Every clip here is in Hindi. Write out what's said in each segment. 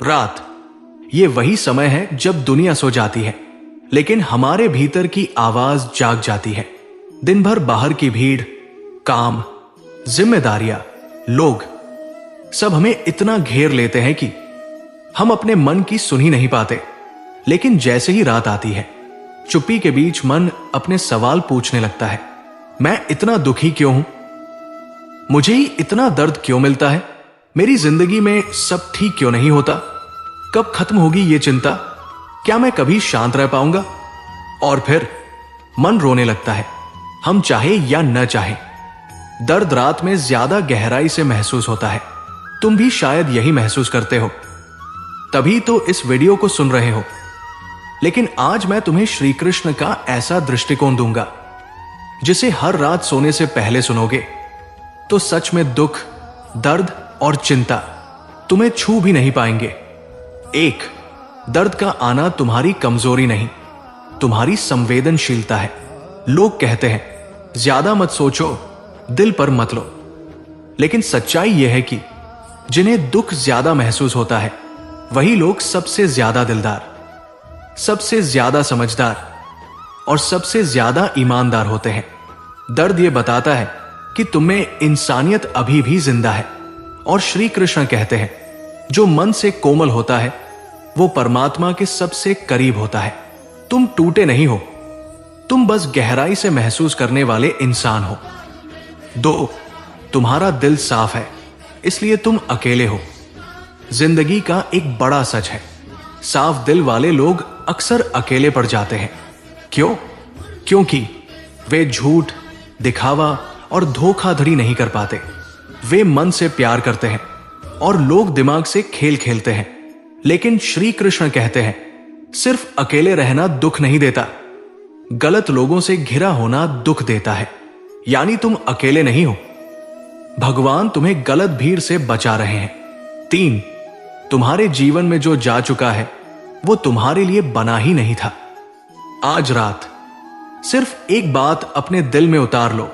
रात, ये वही समय है जब दुनिया सो जाती है, लेकिन हमारे भीतर की आवाज जाग जाती है। दिन भर बाहर की भीड़, काम, जिम्मेदारियां, लोग सब हमें इतना घेर लेते हैं कि हम अपने मन की सुन ही नहीं पाते। लेकिन जैसे ही रात आती है, चुप्पी के बीच मन अपने सवाल पूछने लगता है। मैं इतना दुखी क्यों हूं? मुझे ही इतना दर्द क्यों मिलता है? मेरी जिंदगी में सब ठीक क्यों नहीं होता? कब खत्म होगी ये चिंता? क्या मैं कभी शांत रह पाऊंगा? और फिर मन रोने लगता है, हम चाहे या न चाहे। दर्द रात में ज्यादा गहराई से महसूस होता है। तुम भी शायद यही महसूस करते हो, तभी तो इस वीडियो को सुन रहे हो। लेकिन आज मैं तुम्हें श्री कृष्ण का ऐसा दृष्टिकोण दूंगा जिसे हर रात सोने से पहले सुनोगे तो सच में दुख, दर्द और चिंता तुम्हें छू भी नहीं पाएंगे। एक, दर्द का आना तुम्हारी कमजोरी नहीं, तुम्हारी संवेदनशीलता है। लोग कहते हैं ज्यादा मत सोचो, दिल पर मत लो। लेकिन सच्चाई यह है कि जिन्हें दुख ज्यादा महसूस होता है वही लोग सबसे ज्यादा दिलदार, सबसे ज्यादा समझदार और सबसे ज्यादा ईमानदार होते हैं। दर्द यह बताता है कि तुम्हें इंसानियत अभी भी जिंदा है। और श्री कृष्ण कहते हैं जो मन से कोमल होता है वो परमात्मा के सबसे करीब होता है। तुम टूटे नहीं हो, तुम बस गहराई से महसूस करने वाले इंसान हो। दो, तुम्हारा दिल साफ है, इसलिए तुम अकेले हो। जिंदगी का एक बड़ा सच है, साफ दिल वाले लोग अक्सर अकेले पड़ जाते हैं। क्यों? क्योंकि वे झूठ, दिखावा और धोखाधड़ी नहीं कर पाते। वे मन से प्यार करते हैं और लोग दिमाग से खेल खेलते हैं। लेकिन श्री कृष्ण कहते हैं सिर्फ अकेले रहना दुख नहीं देता, गलत लोगों से घिरा होना दुख देता है। यानी तुम अकेले नहीं हो, भगवान तुम्हें गलत भीड़ से बचा रहे हैं। तीन, तुम्हारे जीवन में जो जा चुका है वो तुम्हारे लिए बना ही नहीं था। आज रात सिर्फ एक बात अपने दिल में उतार लो,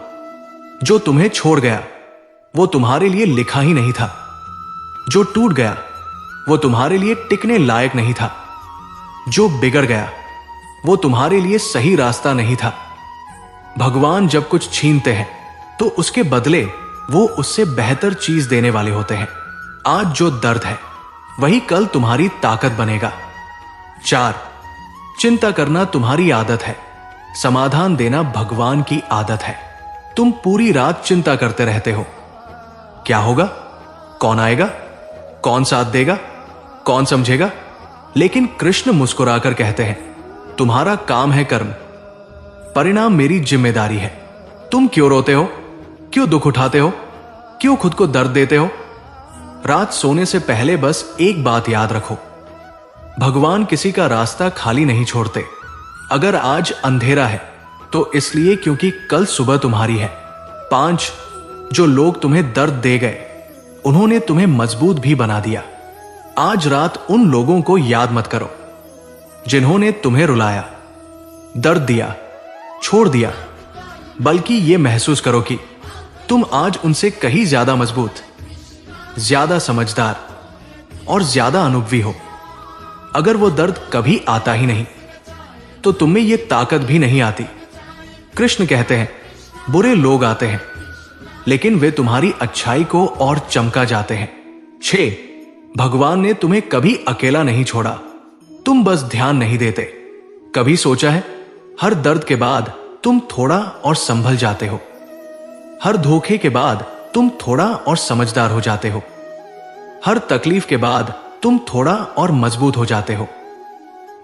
जो तुम्हें छोड़ गया वो तुम्हारे लिए लिखा ही नहीं था। जो टूट गया वो तुम्हारे लिए टिकने लायक नहीं था। जो बिगड़ गया वो तुम्हारे लिए सही रास्ता नहीं था। भगवान जब कुछ छीनते हैं तो उसके बदले वो उससे बेहतर चीज देने वाले होते हैं। आज जो दर्द है वही कल तुम्हारी ताकत बनेगा। चार, चिंता करना तुम्हारी आदत है, समाधान देना भगवान की आदत है। तुम पूरी रात चिंता करते रहते हो, क्या होगा, कौन आएगा, कौन साथ देगा, कौन समझेगा। लेकिन कृष्ण मुस्कुराकर कहते हैं तुम्हारा काम है कर्म, परिणाम मेरी जिम्मेदारी है। तुम क्यों रोते हो, क्यों दुख उठाते हो, क्यों खुद को दर्द देते हो? रात सोने से पहले बस एक बात याद रखो, भगवान किसी का रास्ता खाली नहीं छोड़ते। अगर आज अंधेरा है तो इसलिए क्योंकि कल सुबह तुम्हारी है। पांच, जो लोग तुम्हें दर्द दे गए उन्होंने तुम्हें मजबूत भी बना दिया। आज रात उन लोगों को याद मत करो जिन्होंने तुम्हें रुलाया, दर्द दिया, छोड़ दिया, बल्कि यह महसूस करो कि तुम आज उनसे कहीं ज्यादा मजबूत, ज्यादा समझदार और ज्यादा अनुभवी हो। अगर वो दर्द कभी आता ही नहीं तो तुम्हें यह ताकत भी नहीं आती। कृष्ण कहते हैं बुरे लोग आते हैं लेकिन वे तुम्हारी अच्छाई को और चमका जाते हैं। 6, भगवान ने तुम्हें कभी अकेला नहीं छोड़ा, तुम बस ध्यान नहीं देते। कभी सोचा है हर दर्द के बाद तुम थोड़ा और संभल जाते हो, हर धोखे के बाद तुम थोड़ा और समझदार हो जाते हो, हर तकलीफ के बाद तुम थोड़ा और मजबूत हो जाते हो।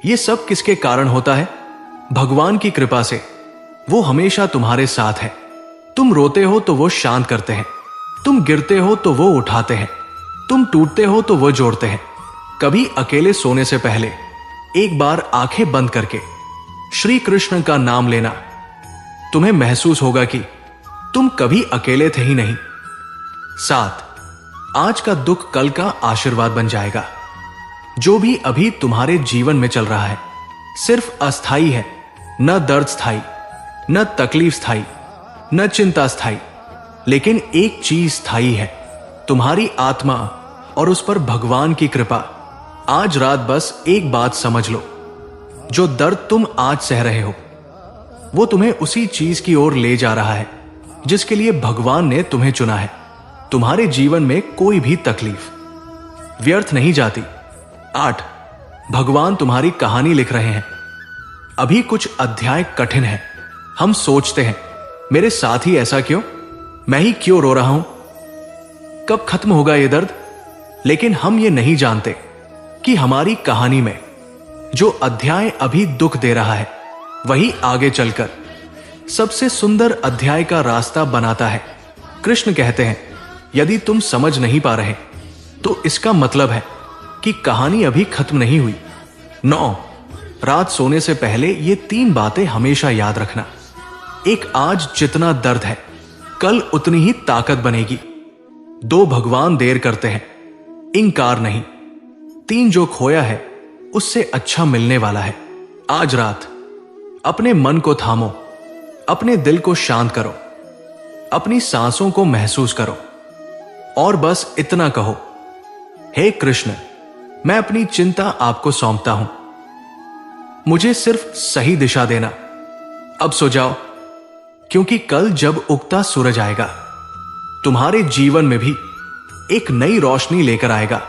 यह सब किसके कारण होता है? भगवान की कृपा से। वो हमेशा तुम्हारे साथ है। तुम रोते हो तो वो शांत करते हैं, तुम गिरते हो तो वो उठाते हैं, तुम टूटते हो तो वो जोड़ते हैं। कभी अकेले सोने से पहले एक बार आंखें बंद करके श्री कृष्ण का नाम लेना, तुम्हें महसूस होगा कि तुम कभी अकेले थे ही नहीं। 7, आज का दुख कल का आशीर्वाद बन जाएगा। जो भी अभी तुम्हारे जीवन में चल रहा है सिर्फ अस्थाई है, न दर्द स्थाई, न तकलीफ स्थाई, न चिंता स्थाई। लेकिन एक चीज स्थाई है, तुम्हारी आत्मा और उस पर भगवान की कृपा। आज रात बस एक बात समझ लो, जो दर्द तुम आज सह रहे हो वो तुम्हें उसी चीज की ओर ले जा रहा है जिसके लिए भगवान ने तुम्हें चुना है। तुम्हारे जीवन में कोई भी तकलीफ व्यर्थ नहीं जाती। 8, भगवान तुम्हारी कहानी लिख रहे हैं। अभी कुछ अध्याय कठिन है। हम सोचते हैं मेरे साथ ही ऐसा क्यों, मैं ही क्यों रो रहा हूं, कब खत्म होगा ये दर्द। लेकिन हम ये नहीं जानते कि हमारी कहानी में जो अध्याय अभी दुख दे रहा है वही आगे चलकर सबसे सुंदर अध्याय का रास्ता बनाता है। कृष्ण कहते हैं यदि तुम समझ नहीं पा रहे तो इसका मतलब है कि कहानी अभी खत्म नहीं हुई। 9, रात सोने से पहले ये 3 बातें हमेशा याद रखना। एक, आज जितना दर्द है कल उतनी ही ताकत बनेगी। 2, भगवान देर करते हैं, इंकार नहीं। 3, जो खोया है उससे अच्छा मिलने वाला है। आज रात अपने मन को थामो, अपने दिल को शांत करो, अपनी सांसों को महसूस करो और बस इतना कहो, हे कृष्ण, मैं अपनी चिंता आपको सौंपता हूं, मुझे सिर्फ सही दिशा देना। अब सो जाओ, क्योंकि कल जब उगता सूरज आएगा तुम्हारे जीवन में भी एक नई रोशनी लेकर आएगा।